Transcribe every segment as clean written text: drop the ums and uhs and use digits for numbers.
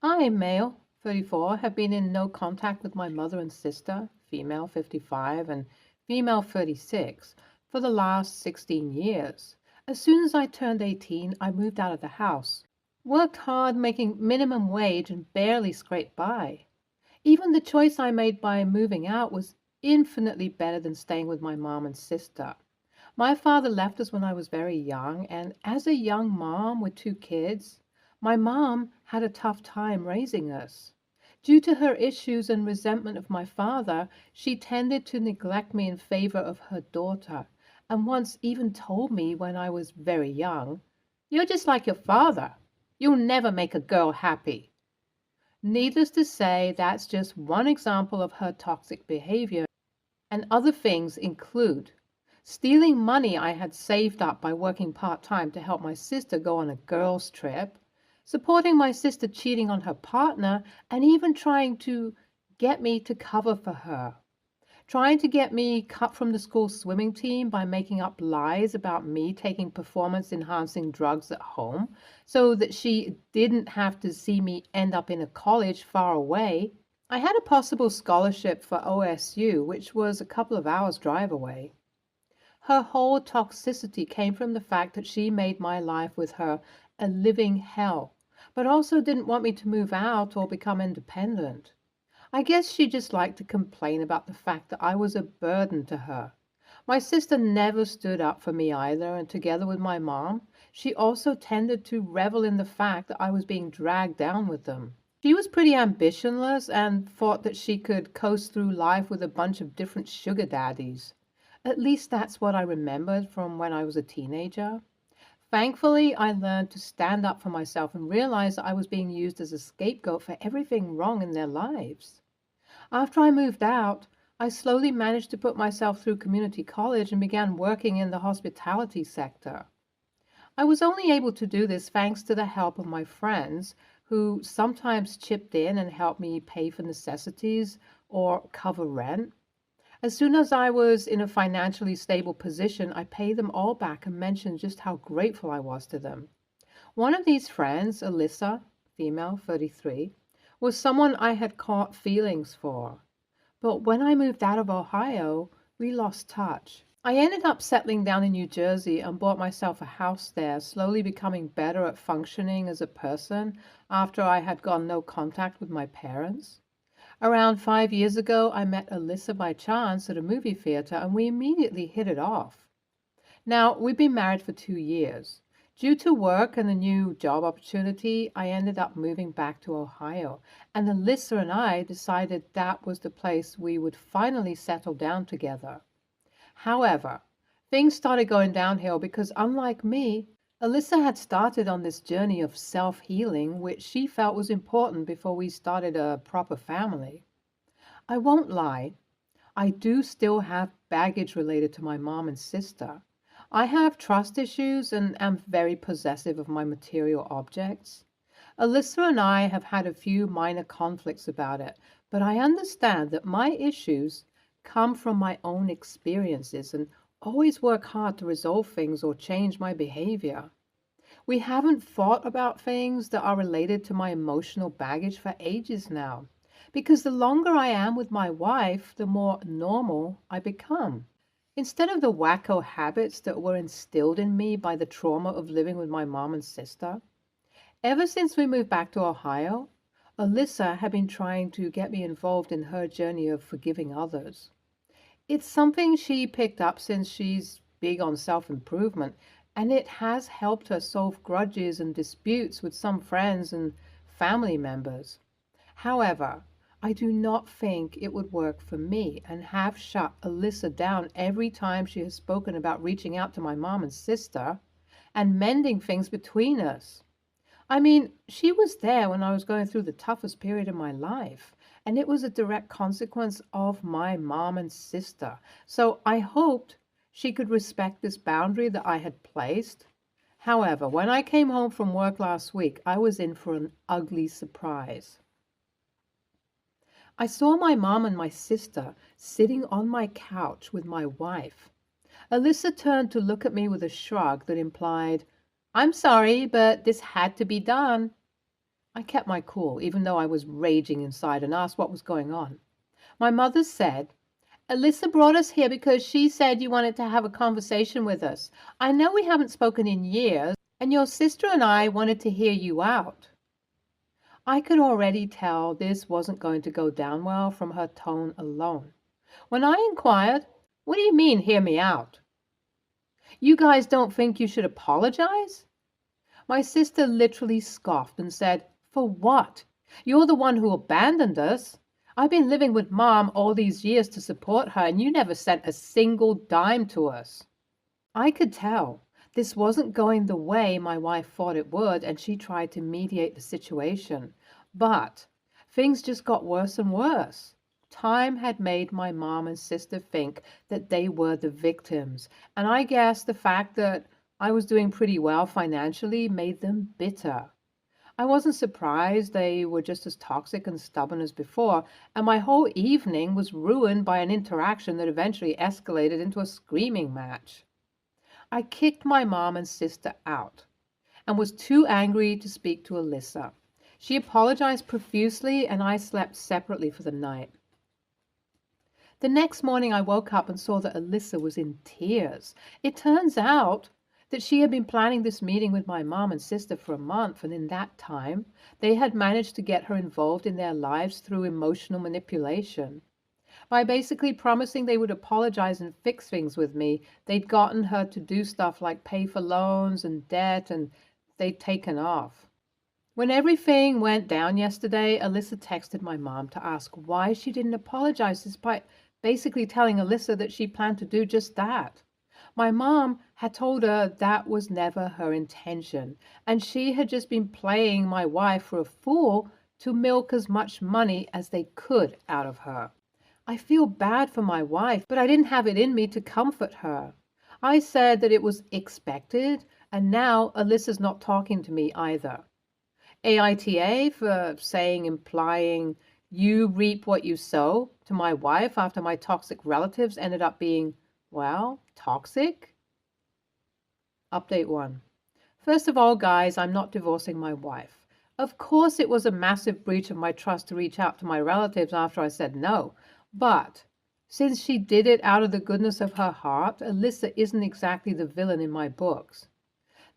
I, male, 34, have been in no contact with my mother and sister, female, 55, and female, 36, for the last 16 years. As soon as I turned 18, I moved out of the house, worked hard making minimum wage and barely scraped by. Even the choice I made by moving out was infinitely better than staying with my mom and sister. My father left us when I was very young, and as a young mom with two kids, my mom had a tough time raising us. Due to her issues and resentment of my father, she tended to neglect me in favor of her daughter, and once even told me when I was very young, "You're just like your father. You'll never make a girl happy." Needless to say, that's just one example of her toxic behavior, and other things include stealing money I had saved up by working part-time to help my sister go on a girls' trip, supporting my sister cheating on her partner, and even trying to get me to cover for her. Trying to get me cut from the school swimming team by making up lies about me taking performance-enhancing drugs at home so that she didn't have to see me end up in a college far away. I had a possible scholarship for OSU, which was a couple of hours' drive away. Her whole toxicity came from the fact that she made my life with her a living hell, but also didn't want me to move out or become independent. I guess she just liked to complain about the fact that I was a burden to her. My sister never stood up for me either, and together with my mom, she also tended to revel in the fact that I was being dragged down with them. She was pretty ambitionless and thought that she could coast through life with a bunch of different sugar daddies. At least that's what I remembered from when I was a teenager. Thankfully, I learned to stand up for myself and realize that I was being used as a scapegoat for everything wrong in their lives. After I moved out, I slowly managed to put myself through community college and began working in the hospitality sector. I was only able to do this thanks to the help of my friends, who sometimes chipped in and helped me pay for necessities or cover rent. As soon as I was in a financially stable position, I paid them all back and mentioned just how grateful I was to them. One of these friends, Alyssa, female, 33, was someone I had caught feelings for. But when I moved out of Ohio, we lost touch. I ended up settling down in New Jersey and bought myself a house there, slowly becoming better at functioning as a person after I had gone no contact with my parents. Around 5 years ago, I met Alyssa by chance at a movie theater and we immediately hit it off. Now, we've been married for 2 years. Due to work and a new job opportunity, I ended up moving back to Ohio, and Alyssa and I decided that was the place we would finally settle down together. However, things started going downhill because, unlike me, Alyssa had started on this journey of self-healing, which she felt was important before we started a proper family. I won't lie, I do still have baggage related to my mom and sister. I have trust issues and am very possessive of my material objects. Alyssa and I have had a few minor conflicts about it, but I understand that my issues come from my own experiences and always work hard to resolve things or change my behavior. We haven't fought about things that are related to my emotional baggage for ages now, because the longer I am with my wife, the more normal I become. Instead of the wacko habits that were instilled in me by the trauma of living with my mom and sister. Ever since we moved back to Ohio, Alyssa had been trying to get me involved in her journey of forgiving others. It's something she picked up since she's big on self-improvement, and it has helped her solve grudges and disputes with some friends and family members. However, I do not think it would work for me and have shut Alyssa down every time she has spoken about reaching out to my mom and sister and mending things between us. I mean, she was there when I was going through the toughest period of my life, and it was a direct consequence of my mom and sister. So I hoped she could respect this boundary that I had placed. However, when I came home from work last week, I was in for an ugly surprise. I saw my mom and my sister sitting on my couch with my wife. Alyssa turned to look at me with a shrug that implied, "I'm sorry, but this had to be done." I kept my cool, even though I was raging inside, and asked what was going on. My mother said, Alyssa brought us here because she said you wanted to have a conversation with us. I know we haven't spoken in years, and your sister and I wanted to hear you out. I could already tell this wasn't going to go down well from her tone alone. When I inquired, what do you mean, hear me out? You guys don't think you should apologize? My sister literally scoffed and said, For what? You're the one who abandoned us. I've been living with Mom all these years to support her, and you never sent a single dime to us. I could tell this wasn't going the way my wife thought it would, and she tried to mediate the situation. But things just got worse and worse. Time had made my mom and sister think that they were the victims, and I guess the fact that I was doing pretty well financially made them bitter. I wasn't surprised. They were just as toxic and stubborn as before, and my whole evening was ruined by an interaction that eventually escalated into a screaming match. I kicked my mom and sister out and was too angry to speak to Alyssa. She apologized profusely, and I slept separately for the night. The next morning I woke up and saw that Alyssa was in tears. It turns out that she had been planning this meeting with my mom and sister for a month, and in that time they had managed to get her involved in their lives through emotional manipulation. By basically promising they would apologize and fix things with me, they'd gotten her to do stuff like pay for loans and debt, and they'd taken off. When everything went down yesterday, Alyssa texted my mom to ask why she didn't apologize, despite basically telling Alyssa that she planned to do just that. My mom had told her that was never her intention, and she had just been playing my wife for a fool to milk as much money as they could out of her. I feel bad for my wife, but I didn't have it in me to comfort her. I said that it was expected, and now Alyssa's not talking to me either. AITA for saying, implying, you reap what you sow to my wife after my toxic relatives ended up being, well, toxic? Update 1. First of all, guys, I'm not divorcing my wife. Of course, it was a massive breach of my trust to reach out to my relatives after I said no. But since she did it out of the goodness of her heart, Alyssa isn't exactly the villain in my books.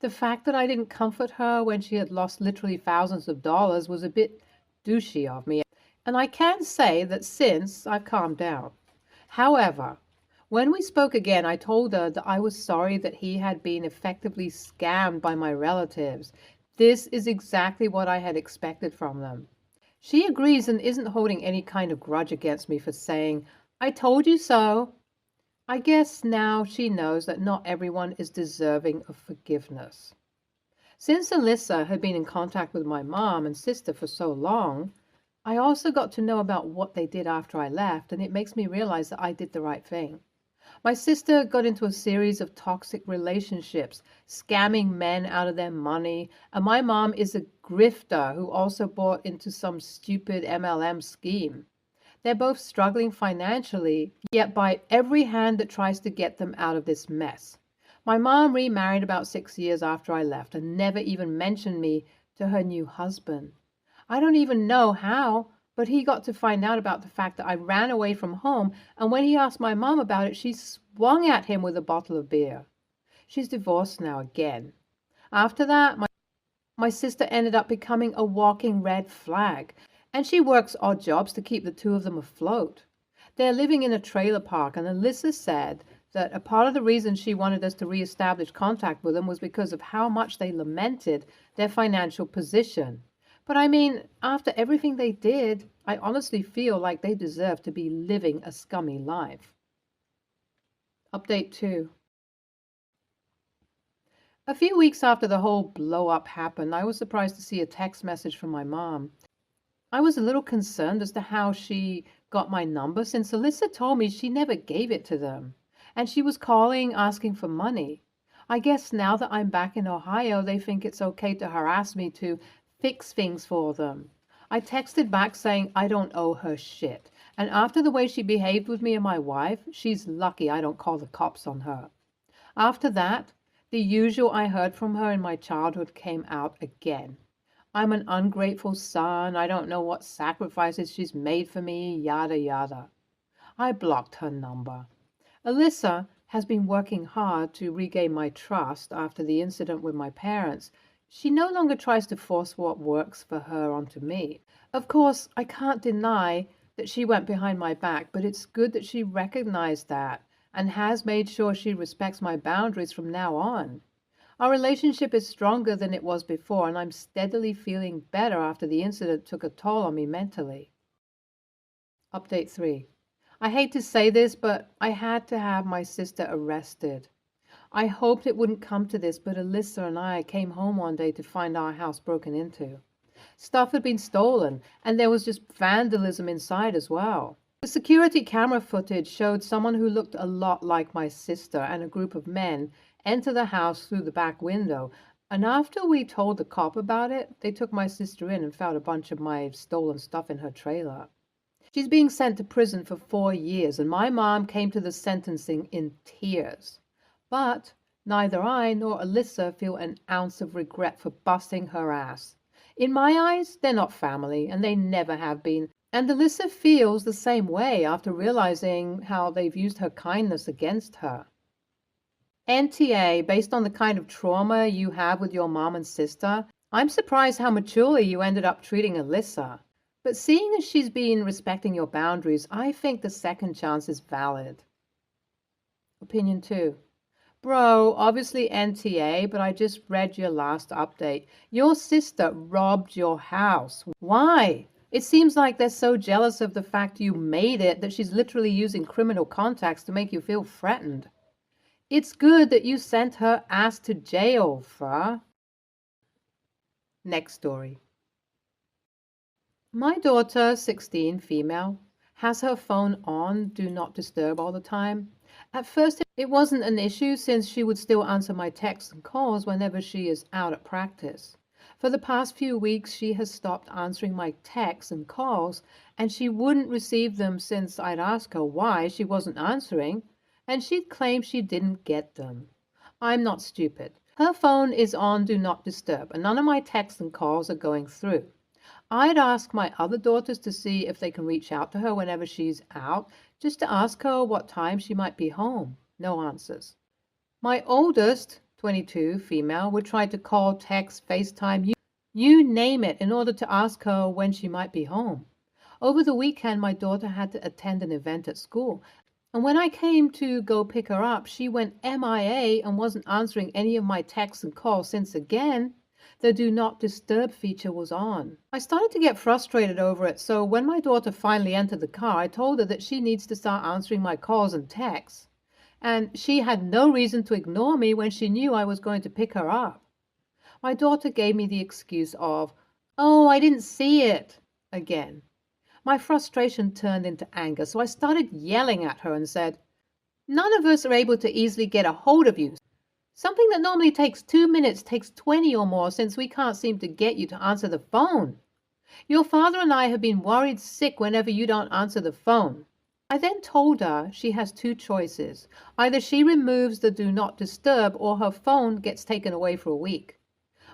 The fact that I didn't comfort her when she had lost literally thousands of dollars was a bit douchey of me, and I can say that since I've calmed down. However, when we spoke again, I told her that I was sorry that he had been effectively scammed by my relatives. This is exactly what I had expected from them. She agrees and isn't holding any kind of grudge against me for saying, I told you so. I guess now she knows that not everyone is deserving of forgiveness. Since Alyssa had been in contact with my mom and sister for so long, I also got to know about what they did after I left, and it makes me realize that I did the right thing. My sister got into a series of toxic relationships, scamming men out of their money, and my mom is a grifter who also bought into some stupid MLM scheme. They're both struggling financially, yet bite every hand that tries to get them out of this mess. My mom remarried about 6 years after I left and never even mentioned me to her new husband. I don't even know how, but he got to find out about the fact that I ran away from home, and when he asked my mom about it, she swung at him with a bottle of beer. She's divorced now again. After that, my sister ended up becoming a walking red flag, and she works odd jobs to keep the two of them afloat. They're living in a trailer park, and Alyssa said that a part of the reason she wanted us to reestablish contact with them was because of how much they lamented their financial position. But I mean, after everything they did, I honestly feel like they deserve to be living a scummy life. Update 2. A few weeks after the whole blow-up happened, I was surprised to see a text message from my mom. I was a little concerned as to how she got my number, since Alyssa told me she never gave it to them, and she was calling asking for money. I guess now that I'm back in Ohio, they think it's okay to harass me to fix things for them. I texted back saying I don't owe her shit, and after the way she behaved with me and my wife, she's lucky I don't call the cops on her. After that, the usual I heard from her in my childhood came out again. I'm an ungrateful son. I don't know what sacrifices she's made for me, yada yada. I blocked her number. Alyssa has been working hard to regain my trust after the incident with my parents. She no longer tries to force what works for her onto me. Of course, I can't deny that she went behind my back, but it's good that she recognized that and has made sure she respects my boundaries from now on. Our relationship is stronger than it was before, and I'm steadily feeling better after the incident took a toll on me mentally. Update 3. I hate to say this, but I had to have my sister arrested. I hoped it wouldn't come to this, but Alyssa and I came home one day to find our house broken into. Stuff had been stolen, and there was just vandalism inside as well. The security camera footage showed someone who looked a lot like my sister and a group of men enter the house through the back window. And after we told the cop about it, they took my sister in and found a bunch of my stolen stuff in her trailer. She's being sent to prison for 4 years, and my mom came to the sentencing in tears. But neither I nor Alyssa feel an ounce of regret for busting her ass. In my eyes, they're not family, and they never have been. And Alyssa feels the same way after realizing how they've used her kindness against her. NTA, based on the kind of trauma you have with your mom and sister, I'm surprised how maturely you ended up treating Alyssa. But seeing as she's been respecting your boundaries, I think the second chance is valid. Opinion 2. Bro, obviously NTA, but I just read your last update. Your sister robbed your house. Why? It seems like they're so jealous of the fact you made it that she's literally using criminal contacts to make you feel threatened. It's good that you sent her ass to jail, Fra. Next story. My daughter, 16, female, has her phone on Do Not Disturb all the time. At first, it wasn't an issue since she would still answer my texts and calls whenever she is out at practice. For the past few weeks, she has stopped answering my texts and calls, and she wouldn't receive them since I'd ask her why she wasn't answering, and she'd claim she didn't get them. I'm not stupid. Her phone is on Do Not Disturb, and none of my texts and calls are going through. I'd ask my other daughters to see if they can reach out to her whenever she's out, just to ask her what time she might be home. No answers. My oldest, 22, female, would try to call, text, FaceTime, you name it, in order to ask her when she might be home. Over the weekend, my daughter had to attend an event at school, and when I came to go pick her up, she went MIA and wasn't answering any of my texts and calls since, again, the Do Not Disturb feature was on. I started to get frustrated over it, so when my daughter finally entered the car, I told her that she needs to start answering my calls and texts. And she had no reason to ignore me when she knew I was going to pick her up. My daughter gave me the excuse of, "Oh, I didn't see it," again. My frustration turned into anger, so I started yelling at her and said, "None of us are able to easily get a hold of you. Something that normally takes 2 minutes takes 20 or more since we can't seem to get you to answer the phone. Your father and I have been worried sick whenever you don't answer the phone." I then told her she has 2 choices. Either she removes the Do Not Disturb or her phone gets taken away for a week.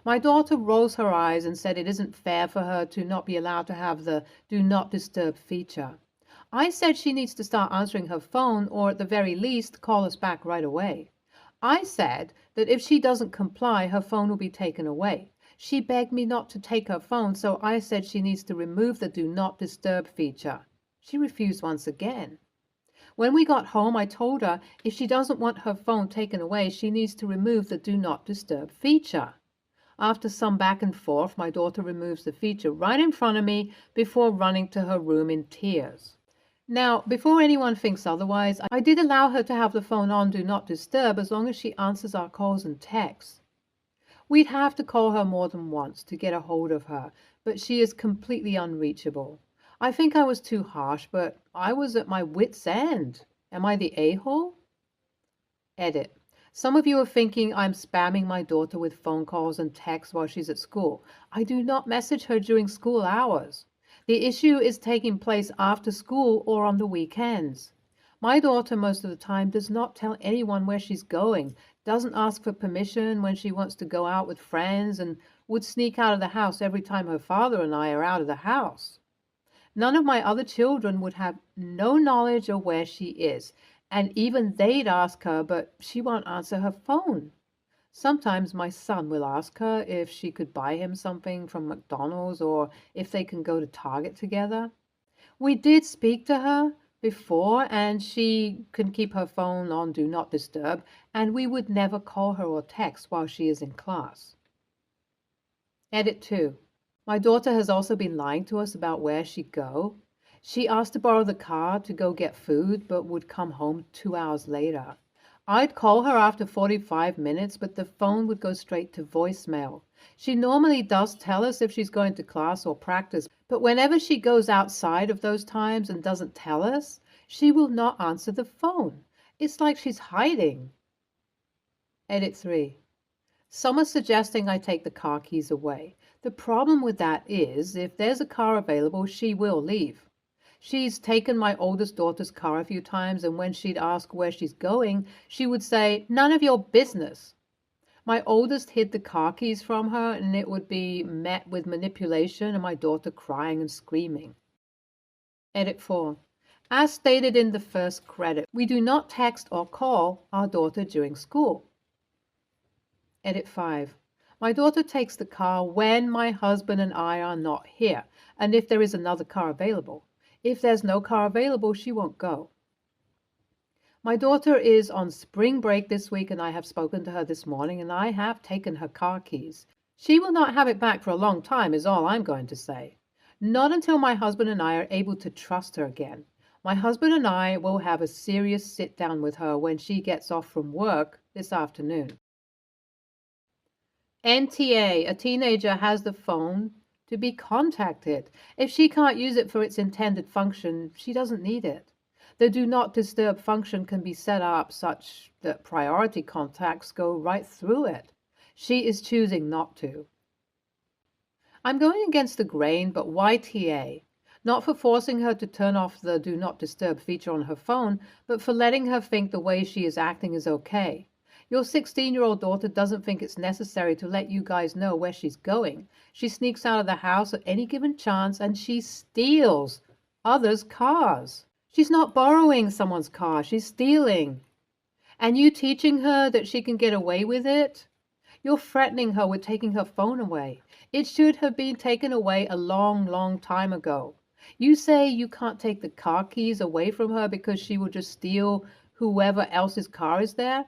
My daughter rolls her eyes and said it isn't fair for her to not be allowed to have the Do Not Disturb feature. I said she needs to start answering her phone or at the very least call us back right away. I said that if she doesn't comply, her phone will be taken away. She begged me not to take her phone, so I said she needs to remove the Do Not Disturb feature. She refused once again. When we got home, I told her if she doesn't want her phone taken away, she needs to remove the Do Not Disturb feature. After some back and forth, my daughter removes the feature right in front of me before running to her room in tears. Now, before anyone thinks otherwise, I did allow her to have the phone on Do Not Disturb as long as she answers our calls and texts. We'd have to call her more than once to get a hold of her, but she is completely unreachable. I think I was too harsh, but I was at my wit's end. Am I the a-hole? Edit. Some of you are thinking I'm spamming my daughter with phone calls and texts while she's at school. I do not message her during school hours. The issue is taking place after school or on the weekends. My daughter most of the time does not tell anyone where she's going, doesn't ask for permission when she wants to go out with friends, and would sneak out of the house every time her father and I are out of the house. None of my other children would have no knowledge of where she is, and even they'd ask her, but she won't answer her phone. Sometimes my son will ask her if she could buy him something from McDonald's or if they can go to Target together. We did speak to her before, and she can keep her phone on Do Not Disturb, and we would never call her or text while she is in class. Edit 2. My daughter has also been lying to us about where she'd go. She asked to borrow the car to go get food, but would come home 2 hours later. I'd call her after 45 minutes, but the phone would go straight to voicemail. She normally does tell us if she's going to class or practice, but whenever she goes outside of those times and doesn't tell us, she will not answer the phone. It's like she's hiding. Edit 3. Some are suggesting I take the car keys away. The problem with that is, if there's a car available, she will leave. She's taken my oldest daughter's car a few times, and when she'd ask where she's going, she would say, "None of your business." My oldest hid the car keys from her, and it would be met with manipulation and my daughter crying and screaming. Edit 4. As stated in the first credit, we do not text or call our daughter during school. Edit 5. My daughter takes the car when my husband and I are not here, and if there is another car available. If there's no car available, she won't go. My daughter is on spring break this week, and I have spoken to her this morning, and I have taken her car keys. She will not have it back for a long time, is all I'm going to say. Not until my husband and I are able to trust her again. My husband and I will have a serious sit-down with her when she gets off from work this afternoon. NTA, a teenager has the phone to be contacted. If she can't use it for its intended function, she doesn't need it. The Do Not Disturb function can be set up such that priority contacts go right through it. She is choosing not to. I'm going against the grain, but why TA? Not for forcing her to turn off the Do Not Disturb feature on her phone, but for letting her think the way she is acting is okay. Your 16-year-old daughter doesn't think it's necessary to let you guys know where she's going. She sneaks out of the house at any given chance, and she steals others' cars. She's not borrowing someone's car, she's stealing. And you teaching her that she can get away with it? You're threatening her with taking her phone away. It should have been taken away a long, long time ago. You say you can't take the car keys away from her because she will just steal whoever else's car is there?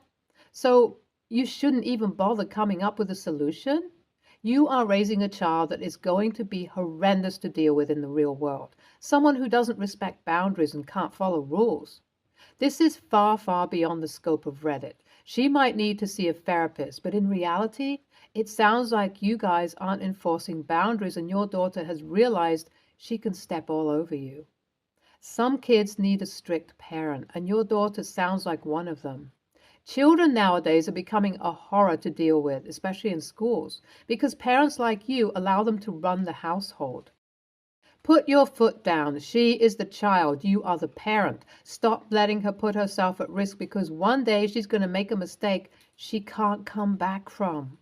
So you shouldn't even bother coming up with a solution? You are raising a child that is going to be horrendous to deal with in the real world. Someone who doesn't respect boundaries and can't follow rules. This is far, far beyond the scope of Reddit. She might need to see a therapist, but in reality, it sounds like you guys aren't enforcing boundaries and your daughter has realized she can step all over you. Some kids need a strict parent, and your daughter sounds like one of them. Children nowadays are becoming a horror to deal with, especially in schools, because parents like you allow them to run the household. Put your foot down. She is the child. You are the parent. Stop letting her put herself at risk because one day she's going to make a mistake she can't come back from.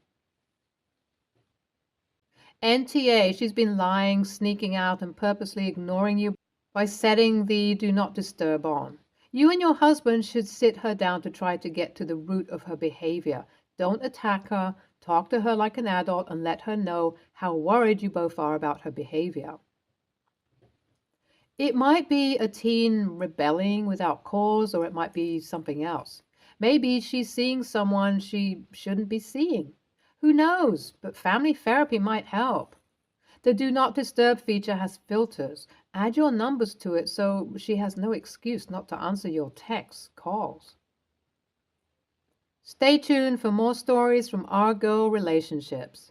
NTA, she's been lying, sneaking out, and purposely ignoring you by setting the Do Not Disturb on. You and your husband should sit her down to try to get to the root of her behavior. Don't attack her. Talk to her like an adult and let her know how worried you both are about her behavior. It might be a teen rebelling without cause, or it might be something else. Maybe she's seeing someone she shouldn't be seeing. Who knows? But family therapy might help. The Do Not Disturb feature has filters. Add your numbers to it so she has no excuse not to answer your texts, calls. Stay tuned for more stories from our girl relationships.